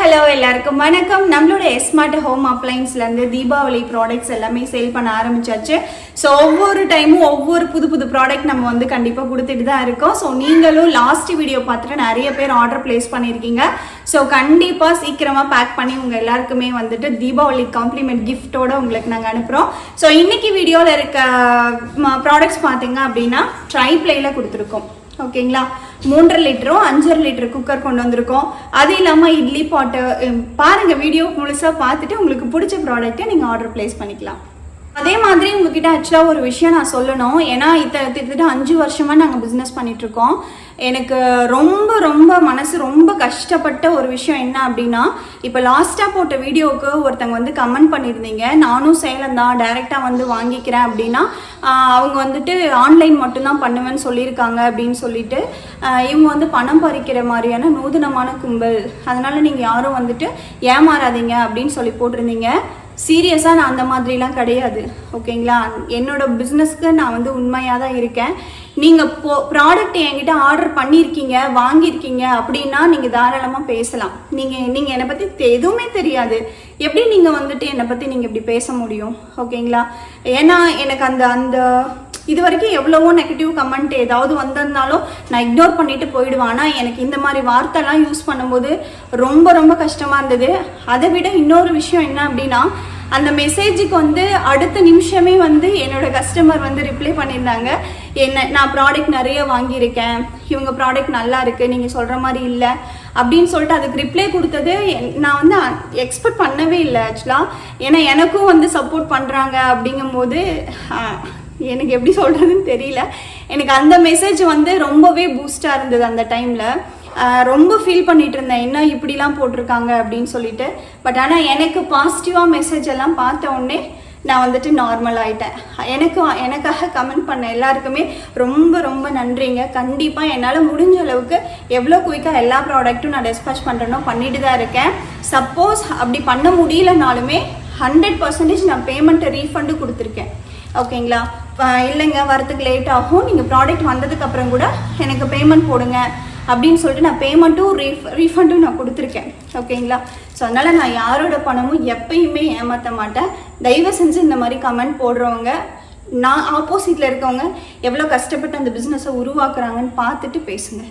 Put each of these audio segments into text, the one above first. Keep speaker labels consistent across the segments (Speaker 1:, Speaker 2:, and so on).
Speaker 1: Hello எல்லாருக்கும் வணக்கம். நம்மளோட ஸ்மார்ட் ஹோம் அப்ளைன்ஸ்லேருந்து தீபாவளி ப்ராடக்ட்ஸ் எல்லாமே சேல் பண்ண ஆரம்பிச்சாச்சு. ஸோ ஒவ்வொரு டைமும் ஒவ்வொரு புது புது ப்ராடக்ட் நம்ம வந்து கண்டிப்பாக கொடுத்துட்டு தான் இருக்கோம். ஸோ நீங்களும் லாஸ்ட் வீடியோ பார்த்துட்டு நிறைய பேர் ஆர்டர் பிளேஸ் பண்ணியிருக்கீங்க. ஸோ கண்டிப்பாக சீக்கிரமாக பேக் பண்ணி உங்கள் எல்லாருக்குமே வந்துட்டு தீபாவளி காம்ப்ளிமெண்ட் கிஃப்டோட உங்களுக்கு நாங்கள் அனுப்புகிறோம். ஸோ இன்னைக்கு வீடியோவில் இருக்க ப்ராடக்ட்ஸ் பார்த்தீங்க அப்படின்னா ட்ரைப்ளேயில் கொடுத்துருக்கோம். ஓகேங்களா, 3.5 லிட்டரும் 5.5 லிட்டர் குக்கர் கொண்டு வந்திருக்கோம். அது இல்லாமல் இட்லி பாட்டு பாருங்கள், வீடியோ முழுசாக பார்த்துட்டு உங்களுக்கு பிடிச்ச ப்ராடக்ட்டை நீங்கள் ஆர்டர் பிளேஸ் பண்ணிக்கலாம். அதே மாதிரி உங்ககிட்ட ஆக்சுவலாக ஒரு விஷயம் நான் சொல்லணும். ஏன்னா கிட்டத்தட்ட 5 வருஷமாக நாங்கள் பிஸ்னஸ் பண்ணிகிட்ருக்கோம். எனக்கு ரொம்ப ரொம்ப மனசு ரொம்ப கஷ்டப்பட்ட ஒரு விஷயம் என்ன அப்படின்னா, இப்போ லாஸ்ட்டாக போட்ட வீடியோவுக்கு ஒருத்தங்க வந்து கமெண்ட் பண்ணியிருந்தீங்க, நானும் சேலம் தான் டைரெக்டாக வந்து வாங்கிக்கிறேன் அப்படின்னா அவங்க வந்துட்டு ஆன்லைன் மட்டும்தான் பண்ணுவேன்னு சொல்லியிருக்காங்க அப்படின்னு சொல்லிட்டு இவங்க வந்து பணம் பறிக்கிற மாதிரியான நூதனமான கும்பல், அதனால் நீங்கள் யாரும் வந்துட்டு ஏமாறாதீங்க அப்படின்னு சொல்லி போட்டிருந்தீங்க. சீரியஸாக நான் அந்த மாதிரிலாம் கிடையாது. ஓகேங்களா, என்னோட பிஸ்னஸ்க்கு நான் வந்து உண்மையாக தான் இருக்கேன். நீங்கள் ப்ராடக்ட் என்கிட்ட ஆர்டர் பண்ணியிருக்கீங்க, வாங்கியிருக்கீங்க அப்படின்னா நீங்கள் தாராளமாக பேசலாம். நீங்கள் என்னை பற்றி எதுவுமே தெரியாது, எப்படி நீங்கள் வந்துட்டு என்னை பற்றி நீங்கள் இப்படி பேச முடியும்? ஓகேங்களா, ஏன்னா எனக்கு அந்த இது வரைக்கும் எவ்வளவோ நெகட்டிவ் கமெண்ட் ஏதாவது வந்திருந்தாலும் நான் இக்னோர் பண்ணிட்டு போயிடுவேன். ஆனால் எனக்கு இந்த மாதிரி வார்த்தைலாம் யூஸ் பண்ணும்போது ரொம்ப ரொம்ப கஷ்டமாக இருந்தது. அதை விட இன்னொரு விஷயம் என்ன அப்படின்னா, அந்த மெசேஜுக்கு வந்து அடுத்த நிமிஷமே வந்து என்னோட கஸ்டமர் வந்து ரிப்ளை பண்ணியிருந்தாங்க, நான் ப்ராடக்ட் நிறைய வாங்கியிருக்கேன், இவங்க ப்ராடக்ட் நல்லா இருக்குது, நீங்கள் சொல்கிற மாதிரி இல்லை அப்படின்னு சொல்லிட்டு அதுக்கு ரிப்ளை கொடுத்தது நான் வந்து எக்ஸ்பெக்ட் பண்ணவே இல்லை ஆக்சுவலாக. ஏன்னா எனக்கும் வந்து சப்போர்ட் பண்ணுறாங்க அப்படிங்கும்போது எனக்கு எப்படி சொல்கிறதுன்னு தெரியல. எனக்கு அந்த மெசேஜ் வந்து ரொம்பவே பூஸ்டாக இருந்தது. அந்த டைமில் ரொம்ப ஃபீல் பண்ணிகிட்டு இருந்தேன், என்ன இப்படிலாம் போட்டிருக்காங்க அப்படின்னு சொல்லிட்டு. பட் ஆனால் எனக்கு பாசிட்டிவாக மெசேஜ் எல்லாம் பார்த்த உடனே நான் வந்துட்டு நார்மல் ஆகிட்டேன். எனக்காக கமெண்ட் பண்ண எல்லாருக்குமே ரொம்ப ரொம்ப நன்றிங்க. கண்டிப்பாக என்னால் முடிஞ்ச அளவுக்கு எவ்வளோ குயிக்காக எல்லா ப்ராடக்ட்டும் நான் டிஸ்பேச் பண்ணுறேனோ பண்ணிட்டு தான் இருக்கேன். சப்போஸ் அப்படி பண்ண முடியலனாலுமே 100% நான் பேமெண்ட்டை ரீஃபண்டு கொடுத்துருக்கேன். ஓகேங்களா, இல்லைங்க வரத்துக்கு லேட் ஆகும், நீங்கள் ப்ராடக்ட் வந்ததுக்கப்புறம் கூட எனக்கு பேமெண்ட் போடுங்க அப்படின்னு சொல்லிட்டு நான் பேமெண்ட்டும் ரீஃபண்டும் நான் கொடுத்துருக்கேன். ஓகேங்களா, ஸோ அதனால் நான் யாரோட பணமும் எப்பயுமே ஏமாற்ற மாட்டேன். தயவு செஞ்சு இந்த மாதிரி கமெண்ட் போடுறவங்க, நான் ஆப்போசிட்டில் இருக்கவங்க எவ்வளோ கஷ்டப்பட்டு அந்த பிஸ்னஸை உருவாக்குறாங்கன்னு பார்த்துட்டு பேசுங்க.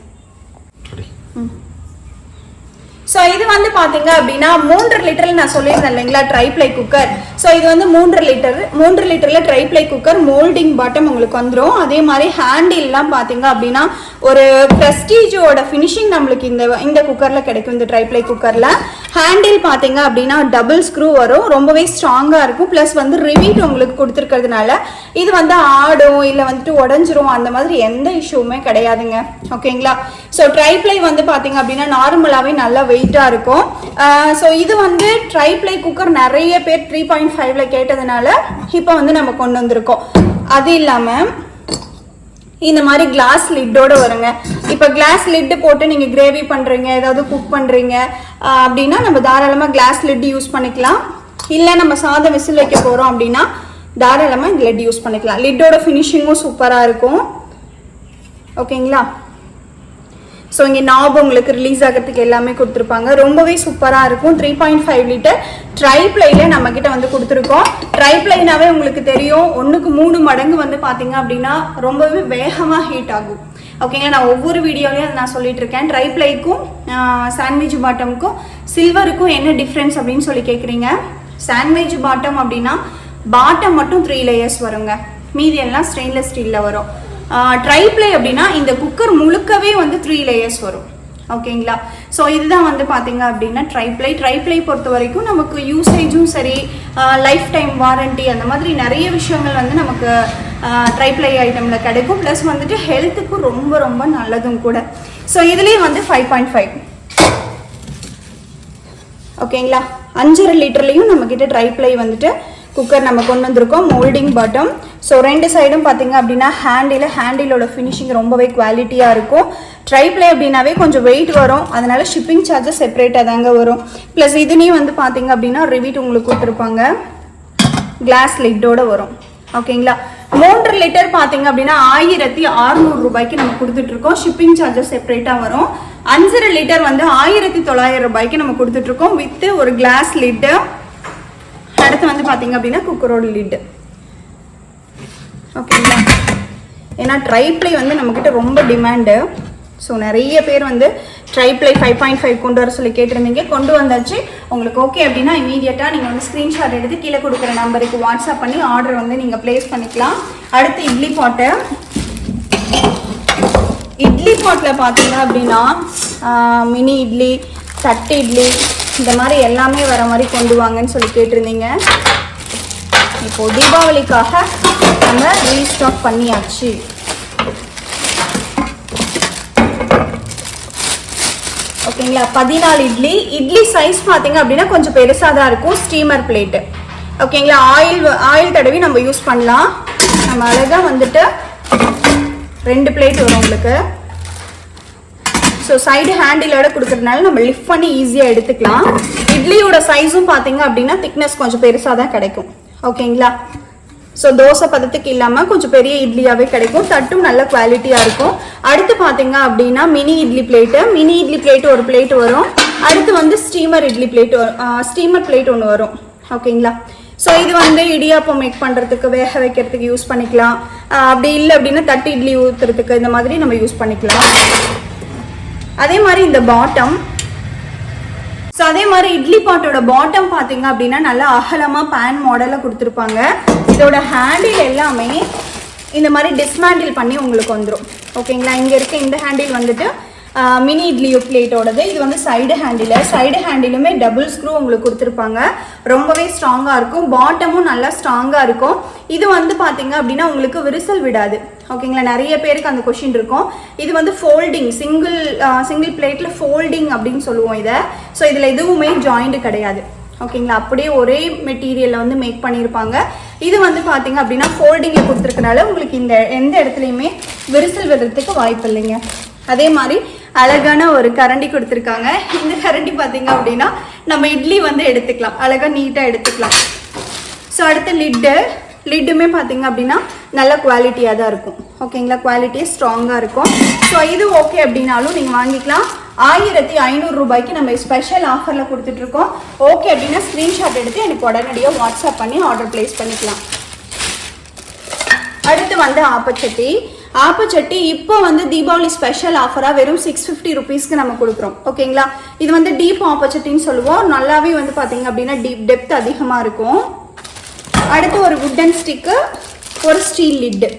Speaker 1: ஸோ இது வந்து பார்த்தீங்க அப்படின்னா 3.5 லிட்டரில் நான் சொல்லியிருந்தேன் இல்லைங்களா, ட்ரைப்ளை குக்கர். ஸோ இது வந்து 3.5 லிட்டரில் ட்ரைப்ளை குக்கர், மோல்டிங் பாட்டம் உங்களுக்கு வந்துடும். அதே மாதிரி ஹேண்டில்லாம் பார்த்தீங்க அப்படின்னா ஒரு ப்ரெஸ்டீஜோட ஃபினிஷிங் நம்மளுக்கு இந்த குக்கரில் கிடைக்கும். இந்த ட்ரைப்ளை குக்கரில் ஹேண்டில் பார்த்தீங்க அப்படின்னா டபுள் ஸ்க்ரூ வரும், ரொம்பவே ஸ்ட்ராங்காக இருக்கும். ப்ளஸ் வந்து ரிவீட் உங்களுக்கு கொடுத்துருக்கிறதுனால இது வந்து ஆடும் இல்லை வந்துட்டு உடஞ்சிரும், அந்த மாதிரி எந்த இஷ்யூவுமே கிடையாதுங்க. ஓகேங்களா, ஸோ ட்ரைப்ளை வந்து பார்த்தீங்க அப்படின்னா நார்மலாகவே நல்லா வெயிட்டாக இருக்கும். ஸோ இது வந்து ட்ரைப்ளை குக்கர் நிறைய பேர் 3.5ல கேட்டதுனால இப்போ வந்து நம்ம கொண்டு வந்திருக்கோம். அது இல்லாமல் இந்த மாதிரி கிளாஸ் லிட்டோடு வருங்க. இப்போ கிளாஸ் லிட்டு போட்டு நீங்கள் கிரேவி பண்ணுறீங்க, ஏதாவது குக் பண்ணுறீங்க அப்படின்னா நம்ம தாராளமாக கிளாஸ் லிட் யூஸ் பண்ணிக்கலாம். இல்லை நம்ம சாதம் விசில் வைக்க போகிறோம் அப்படின்னா தாராளமாக இந்த லிட் யூஸ் பண்ணிக்கலாம். லிட்டோட ஃபினிஷிங்கும் சூப்பராக இருக்கும். ஓகேங்களா, ஸோ இங்கே நாப் உங்களுக்கு ரிலீஸ் ஆகிறதுக்கு எல்லாமே கொடுத்துருப்பாங்க, ரொம்பவே சூப்பராக இருக்கும். 3.5 லிட்டர் ட்ரைப்ளைல நம்மக்கிட்ட வந்து கொடுத்துருக்கோம். ட்ரைப்ளைனாவே உங்களுக்கு தெரியும், 1க்கு 3 மடங்கு வந்து பார்த்தீங்க அப்படின்னா ரொம்பவே வேகமாக ஹீட் ஆகும். ஓகேங்களா, நான் ஒவ்வொரு வீடியோலையும் அதை நான் சொல்லிட்டு இருக்கேன். ட்ரைப்ளைக்கும் சாண்ட்விச் பாட்டமுக்கும் சில்வருக்கும் என்ன டிஃப்ரென்ஸ் அப்படின்னு சொல்லி கேட்குறீங்க. சாண்ட்விச் பாட்டம் அப்படின்னா பாட்டம் மட்டும் 3 லேயர்ஸ் வருங்க, மீதி எல்லாம் ஸ்டெயின்லெஸ் ஸ்டீலில் வரும். ட்ரைப்ளை அப்படின்னா இந்த குக்கர் முழுக்கவே வந்து 3 லேயர்ஸ் வரும். ஓகேங்களா, ஸோ இதுதான் வந்து பார்த்தீங்க அப்படின்னா ட்ரைப்ளை பொறுத்த வரைக்கும் நமக்கு யூசேஜும் சரி, லைஃப் டைம் வாரண்டி, அந்த மாதிரி நிறைய விஷயங்கள் வந்து நமக்கு ட்ரைப்ளை ஐட்டமில் கிடைக்கும். ப்ளஸ் வந்துட்டு ஹெல்த்துக்கும் ரொம்ப ரொம்ப நல்லதும் கூட. ஸோ இதுலேயே வந்து 5.5. ஓகேங்களா, 5.5 லிட்டர்லேயும் நம்மக்கிட்ட ட்ரைப்ளை வந்துட்டு குக்கர் நம்ம கொண்டு வந்திருக்கோம், மோல்டிங் பாட்டம். ஸோ 2 சைடும் பார்த்தீங்க அப்படின்னா ஹேண்டிலோட ஃபினிஷிங் ரொம்பவே குவாலிட்டியாக இருக்கும். ட்ரைப்ளை அப்படின்னாவே கொஞ்சம் வெயிட் வரும், அதனால ஷிப்பிங் சார்ஜஸ் செப்பரேட்டாக தாங்க வரும். ப்ளஸ் இதுலேயும் வந்து பார்த்தீங்க அப்படின்னா ரிவீட் உங்களுக்கு கொடுத்துருப்பாங்க, கிளாஸ் லிட்டோட வரும். ஓகேங்களா, 3 லிட்டர் பார்த்தீங்க அப்படின்னா 1600 ரூபாய்க்கு நம்ம கொடுத்துட்டு இருக்கோம். ஷிப்பிங் சார்ஜஸ் செப்பரேட்டாக வரும். 5 லிட்டர் வந்து 1900 ரூபாய்க்கு நம்ம கொடுத்துட்டு இருக்கோம் வித் ஒரு கிளாஸ் லிட்டு. அடுத்து வந்து பார்த்தீங்க அப்படின்னா குக்கரோட லிட்டு. ஓகேங்களா, ஏன்னா ட்ரைப்ளை வந்து நம்மக்கிட்ட ரொம்ப டிமாண்டு. ஸோ நிறைய பேர் வந்து ட்ரைப்ளை 5.5 கொண்டு வர சொல்லி கேட்டிருந்தீங்க. கொண்டு வந்தாச்சு. உங்களுக்கு ஓகே அப்படின்னா இமீடியட்டாக நீங்கள் வந்து ஸ்க்ரீன்ஷாட் எடுத்து கீழே கொடுக்குற நம்பருக்கு வாட்ஸ்அப் பண்ணி ஆர்டர் வந்து நீங்கள் ப்ளேஸ் பண்ணிக்கலாம். அடுத்து இட்லி பாட்டு. இட்லி பாட்டில் பார்த்தீங்க அப்படின்னா மினி இட்லி, தட்டு இட்லி, இந்த மாதிரி எல்லாமே வர மாதிரி கொண்டு வாங்கன்னு சொல்லி கேட்டிருந்தீங்க. இப்போது தீபாவளிக்காக நம்ம ரீஸ்டாக் பண்ணியாச்சு. ஓகேங்களா, 14 இட்லி. இட்லி சைஸ் பார்த்தீங்க அப்படின்னா கொஞ்சம் பெருசாக தான் இருக்கும். Steamer plate. ஓகேங்களா, ஆயில் தடவி நம்ம யூஸ் பண்ணலாம். நம்ம அழகாக வந்துட்டு 2 பிளேட் வரும் உங்களுக்கு. ஸோ சைடு ஹேண்டிலோட கொடுக்குறதுனால நம்ம லிஃப்ட் பண்ணி ஈஸியாக எடுத்துக்கலாம். இட்லியோட சைஸும் பார்த்தீங்க அப்படின்னா திக்னஸ் கொஞ்சம் பெருசாக தான் கிடைக்கும். ஓகேங்களா, ஸோ தோசை பதத்துக்கு இல்லாமல் கொஞ்சம் பெரிய இட்லியாகவே கிடைக்கும். தட்டும் நல்ல குவாலிட்டியாக இருக்கும். அடுத்து பார்த்தீங்க அப்படின்னா mini idli plate. Mini idli plate ஒரு பிளேட் வரும். அடுத்து வந்து steamer idli plate, steamer plate ஒன்று வரும். ஓகேங்களா, ஸோ இது வந்து இடியாப்பம் மேக் பண்ணுறதுக்கு, வேக வைக்கிறதுக்கு யூஸ் பண்ணிக்கலாம். அப்படி இல்லை அப்படின்னா தட்டு இட்லி ஊற்றுறதுக்கு இந்த மாதிரி நம்ம யூஸ் பண்ணிக்கலாம். அதே மாதிரி இந்த பாட்டம். ஸோ அதே மாதிரி இட்லி பாட்டோட பாட்டம் பார்த்தீங்க அப்படின்னா நல்லா அகலமாக பேன் மாடலில் கொடுத்துருப்பாங்க. இதோட ஹேண்டில் எல்லாமே இந்த மாதிரி டிஸ்மேண்டில் பண்ணி உங்களுக்கு வந்துடும். ஓகேங்களா, இங்கே இருக்க இந்த ஹேண்டில் வந்துட்டு மினி இட்லி பிளேட்டோடது. இது வந்து சைடு ஹேண்டில். சைடு ஹேண்டிலுமே டபுள் ஸ்க்ரூ உங்களுக்கு கொடுத்துருப்பாங்க. ரொம்பவே ஸ்ட்ராங்காக இருக்கும். பாட்டமும் நல்லா ஸ்ட்ராங்காக இருக்கும். இது வந்து பார்த்தீங்க அப்படின்னா உங்களுக்கு விரிசல் விடாது. ஓகேங்களா, நிறைய பேருக்கு அந்த கொஷின் இருக்கும். இது வந்து ஃபோல்டிங், சிங்கிள் பிளேட்டில் ஃபோல்டிங் அப்படின்னு சொல்லுவோம் இதை. ஸோ இதில் எதுவுமே ஜாயிண்ட் கிடையாது. ஓகேங்களா, அப்படியே ஒரே மெட்டீரியலில் வந்து மேக் பண்ணியிருப்பாங்க. இது வந்து பார்த்தீங்க அப்படின்னா ஃபோல்டிங்கில் கொடுத்துருக்கனால உங்களுக்கு இந்த எந்த இடத்துலையுமே விரிசல் விடுறதுக்கு வாய்ப்பு இல்லைங்க. அதே மாதிரி அழகான ஒரு கரண்டி கொடுத்துருக்காங்க. இந்த கரண்டி பார்த்தீங்க அப்படின்னா நம்ம இட்லி வந்து எடுத்துக்கலாம், அழகாக நீட்டாக எடுத்துக்கலாம். ஸோ அடுத்து லிட்டுமே பார்த்தீங்க அப்படின்னா நல்ல குவாலிட்டியாக தான் இருக்கும். ஓகேங்களா, குவாலிட்டியே ஸ்ட்ராங்காக இருக்கும். ஸோ இது ஓகே அப்படின்னாலும் நீங்கள் வாங்கிக்கலாம். 1500 ரூபாய்க்கு நம்ம ஸ்பெஷல் ஆஃபரில் கொடுத்துட்ருக்கோம். ஓகே அப்படின்னா ஸ்க்ரீன்ஷாட் எடுத்து எனக்கு உடனடியாக வாட்ஸ்அப் பண்ணி ஆர்டர் ப்ளேஸ் பண்ணிக்கலாம். அடுத்து வந்து ஆப்பச்சட்டி இப்போ வந்து தீபாவளி ஸ்பெஷல் ஆஃபராக வெறும் 650 ருபீஸ்க்கு நம்ம கொடுக்குறோம். ஓகேங்களா, இது வந்து டீப் ஆப்பச்சட்டின்னு சொல்லுவோம். நல்லாவே வந்து பார்த்தீங்க அப்படின்னா டெப்த் அதிகமாக இருக்கும். அடுத்து ஒரு வுட்டன் ஸ்டிக்கு, ஒரு ஸ்டீல் லிட்டு.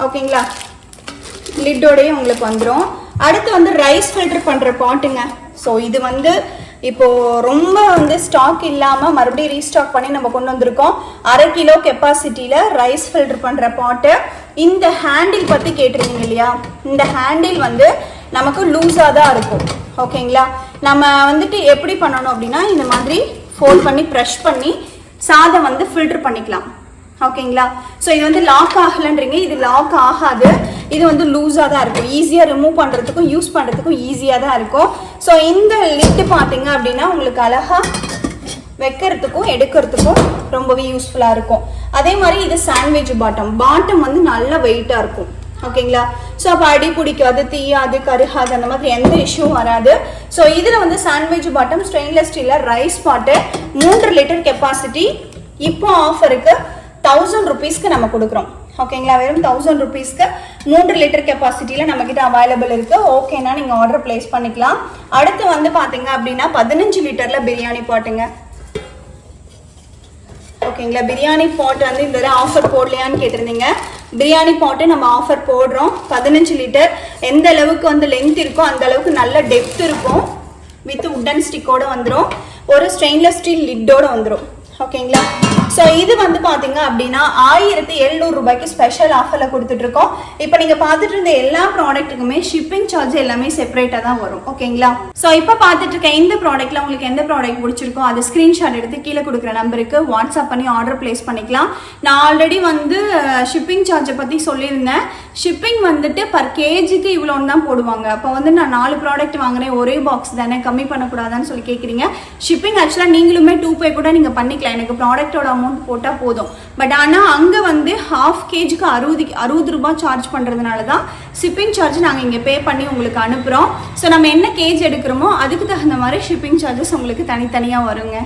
Speaker 1: ஓகேங்களா, லிட்டோடையே உங்களுக்கு வந்துடும். அடுத்து வந்து ரைஸ் ஃபில்டர் பண்ணுற பாட்டுங்க. ஸோ இது வந்து இப்போது ரொம்ப வந்து ஸ்டாக் இல்லாமல் மறுபடியும் ரீஸ்டாக் பண்ணி நம்ம கொண்டு வந்திருக்கோம். 1/2 கிலோ கெப்பாசிட்டியில் ரைஸ் ஃபில்டர் பண்ணுற பாட்டு. இந்த ஹேண்டில் பற்றி கேட்டிருந்தீங்க இல்லையா, இந்த ஹேண்டில் வந்து நமக்கு லூஸாக தான் இருக்கும். ஓகேங்களா, நம்ம வந்துட்டு எப்படி பண்ணணும் அப்படின்னா இந்த மாதிரி ஃபோல்ட் பண்ணி ப்ரெஷ் பண்ணி சாதம் வந்து ஃபில்டர் பண்ணிக்கலாம். ஓகேங்களா, ஸோ இது வந்து லாக் ஆகலைன்றீங்க, இது லாக் ஆகாது. இது வந்து லூஸாக தான் இருக்கும். ஈஸியாக ரிமூவ் பண்ணுறதுக்கும் யூஸ் பண்ணுறதுக்கும் ஈஸியாக தான் இருக்கும். ஸோ இந்த லிட்டு பார்த்தீங்க அப்படின்னா உங்களுக்கு அழகாக வைக்கிறதுக்கும் எடுக்கிறதுக்கும் ரொம்பவே யூஸ்ஃபுல்லாக இருக்கும். அதே மாதிரி இது சாண்ட்விச் பாட்டம் வந்து நல்ல வெயிட்டாக இருக்கும். ஓகேங்களா, ஸோ அப்போ அடி பிடிக்காது, தீயாது, கருகாது, அந்த மாதிரி எந்த இஷ்யூவும் வராது. ஸோ இதில் வந்து சாண்ட்விச் பாட்டம் ஸ்டெயின்லெஸ் ஸ்டீலில் ரைஸ் பாட்டு 3 லிட்டர் கெப்பாசிட்டி. இப்போ ஆஃபருக்கு 1000 ருபீஸ்க்கு நம்ம கொடுக்குறோம். ஓகேங்களா, வெறும் 1000 ருபீஸ்க்கு 3 லிட்டர் கெப்பாசிட்டியில் நம்மக்கிட்ட அவைலபிள் இருக்குது. ஓகேனா நீங்கள் ஆர்டர் ப்ளேஸ் பண்ணிக்கலாம். அடுத்து வந்து பார்த்தீங்க அப்படின்னா 15 லிட்டரில் பிரியாணி பாட்டுங்க. ஓகேங்களா, பிரியாணி பாட் வந்து இந்த ஆஃபர் போடலையான்னு கேட்டிருந்தீங்க. பிரியாணி பாட்டு நம்ம ஆஃபர் போடுறோம். 15 லிட்டர். எந்த அளவுக்கு வந்து லென்த் இருக்கோ அந்த அளவுக்கு நல்ல டெப்த் இருக்கும். வித் உட்டன் ஸ்டிக்கோடு வந்துடும். ஒரு ஸ்டெயின்லெஸ் ஸ்டீல் லிட்டோடு வந்துடும். ஓகேங்களா, ஸோ இது வந்து பார்த்தீங்க அப்படின்னா 1700 ரூபாய்க்கு ஸ்பெஷல் ஆஃபரில் கொடுத்துட்ருக்கோம். இப்போ நீங்கள் பார்த்துட்டு இருந்த எல்லா ப்ராடக்ட்டுக்குமே ஷிப்பிங் சார்ஜ் எல்லாமே செப்பரேட்டாக தான் வரும். ஓகேங்களா, ஸோ இப்போ பார்த்துட்டு இருக்க இந்த ப்ராடக்ட்டில் உங்களுக்கு எந்த ப்ராடக்ட் பிடிச்சிருக்கோ அதை ஸ்க்ரீன்ஷாட் எடுத்து கீழே கொடுக்குற நம்பருக்கு வாட்ஸ்அப் பண்ணி ஆர்டர் ப்ளேஸ் பண்ணிக்கலாம். நான் ஆல்ரெடி வந்து ஷிப்பிங் சார்ஜை பற்றி சொல்லியிருந்தேன். ஷிப்பிங் வந்துட்டு பர் கேஜிக்கு இவ்வளோன்னு தான் போடுவாங்க. அப்போ வந்து நான் 4 ப்ராடக்ட் வாங்கினேன், ஒரே பாக்ஸ் தானே, கம்மி பண்ணக்கூடாதான்னு சொல்லி கேட்குறீங்க. ஷிப்பிங் ஆக்சுவலாக நீங்களுமே 2 பே கூட நீங்கள் பண்ணிக்கலாம். வாங்கிக்கலாம், எனக்கு ப்ராடக்டோட அமௌண்ட் போட்டால் போதும். பட் ஆனால் அங்கே வந்து ஹாஃப் கேஜிக்கு 60 ரூபாய் சார்ஜ் பண்ணுறதுனால தான் ஷிப்பிங் சார்ஜ் நாங்கள் இங்கே பே பண்ணி உங்களுக்கு அனுப்புகிறோம். ஸோ நம்ம என்ன கேஜ் எடுக்கிறோமோ அதுக்கு தகுந்த மாதிரி ஷிப்பிங் சார்ஜஸ் உங்களுக்கு தனித்தனியாக வருங்க.